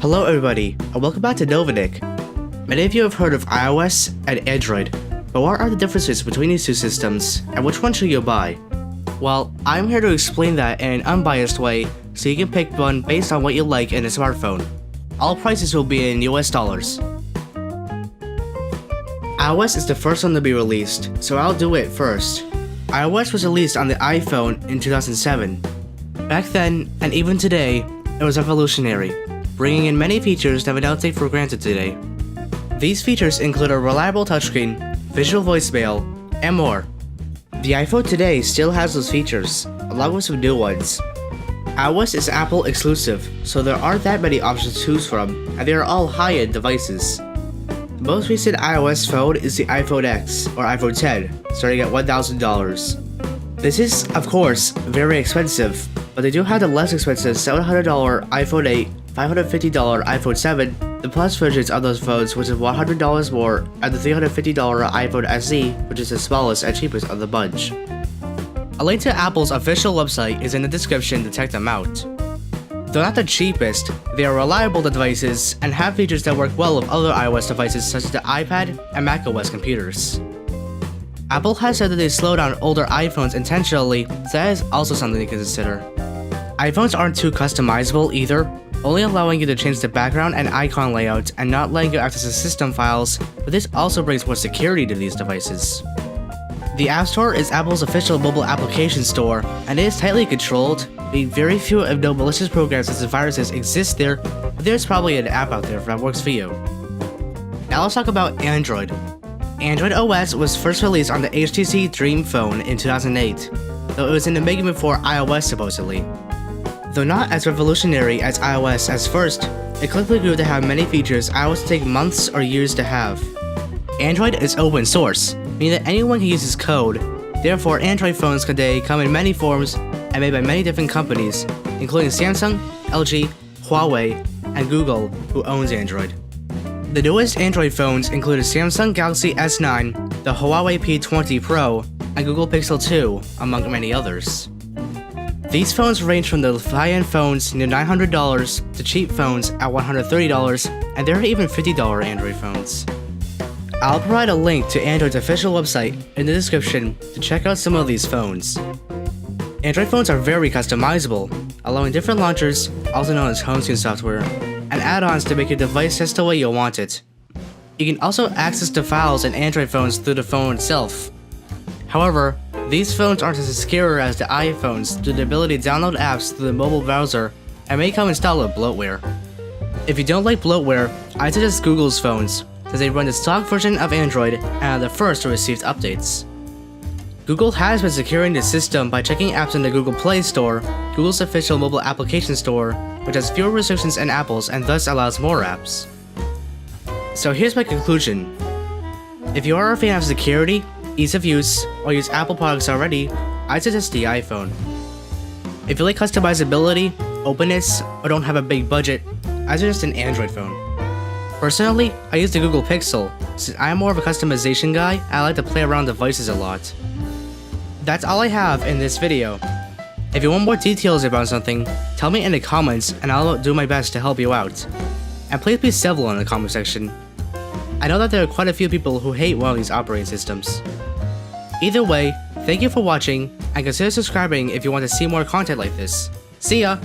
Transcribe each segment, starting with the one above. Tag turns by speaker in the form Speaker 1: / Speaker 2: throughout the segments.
Speaker 1: Hello everybody, and welcome back to Novanic. Many of you have heard of iOS and Android, but what are the differences between these two systems, and which one should you buy? Well, I'm here to explain that in an unbiased way, so you can pick one based on what you like in a smartphone. All prices will be in US dollars. iOS is the first one to be released, so I'll do it first. iOS was released on the iPhone in 2007. Back then, and even today, it was revolutionary, bringing in many features that we now take for granted today. These features include a reliable touchscreen, visual voicemail, and more. The iPhone today still has those features, along with some new ones. iOS is Apple exclusive, so there aren't that many options to choose from, and they are all high-end devices. The most recent iOS phone is the iPhone X, or iPhone X, starting at $1,000. This is, of course, very expensive, but they do have the less expensive $700 iPhone 8, $550 iPhone 7, the Plus versions of those phones, which is $100 more, and the $350 iPhone SE, which is the smallest and cheapest of the bunch. A link to Apple's official website is in the description to check them out. Though not the cheapest, they are reliable devices and have features that work well with other iOS devices such as the iPad and macOS computers. Apple has said that they slow down older iPhones intentionally, so that is also something to consider. iPhones aren't too customizable either, only allowing you to change the background and icon layout and not letting you access the system files, but this also brings more security to these devices. The App Store is Apple's official mobile application store, and it is tightly controlled, meaning very few if no malicious programs and viruses exist there, but there's probably an app out there that works for you. Now let's talk about Android. Android OS was first released on the HTC Dream phone in 2008, though it was in the making before iOS supposedly. Though not as revolutionary as iOS as first, it quickly grew to have many features iOS would take months or years to have. Android is open source, meaning that anyone can use its code, therefore Android phones today come in many forms and made by many different companies, including Samsung, LG, Huawei, and Google, who owns Android. The newest Android phones include the Samsung Galaxy S9, the Huawei P20 Pro, and Google Pixel 2, among many others. These phones range from the high-end phones near $900 to cheap phones at $130, and there are even $50 Android phones. I'll provide a link to Android's official website in the description to check out some of these phones. Android phones are very customizable, allowing different launchers, also known as home screen software, and add-ons to make your device just the way you want it. You can also access the files in Android phones through the phone itself. However, these phones aren't as secure as the iPhones due to the ability to download apps through the mobile browser and may come installed with bloatware. If you don't like bloatware, I suggest Google's phones, as they run the stock version of Android and are the first to receive updates. Google has been securing the system by checking apps in the Google Play Store, Google's official mobile application store, which has fewer restrictions than Apple's and thus allows more apps. So here's my conclusion. If you are a fan of security, ease of use, or use Apple products already, I suggest the iPhone. If you like customizability, openness, or don't have a big budget, I suggest an Android phone. Personally, I use the Google Pixel, since I am more of a customization guy and I like to play around devices a lot. That's all I have in this video. If you want more details about something, tell me in the comments and I'll do my best to help you out. And please be civil in the comment section. I know that there are quite a few people who hate one of these operating systems. Either way, thank you for watching, and consider subscribing if you want to see more content like this. See ya!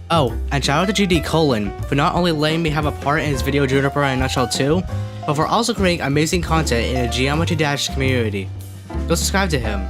Speaker 1: Oh, and shout out to GD for not only letting me have a part in his video Juniper in a nutshell too, but for also creating amazing content in the Geometry Dash community. Go subscribe to him.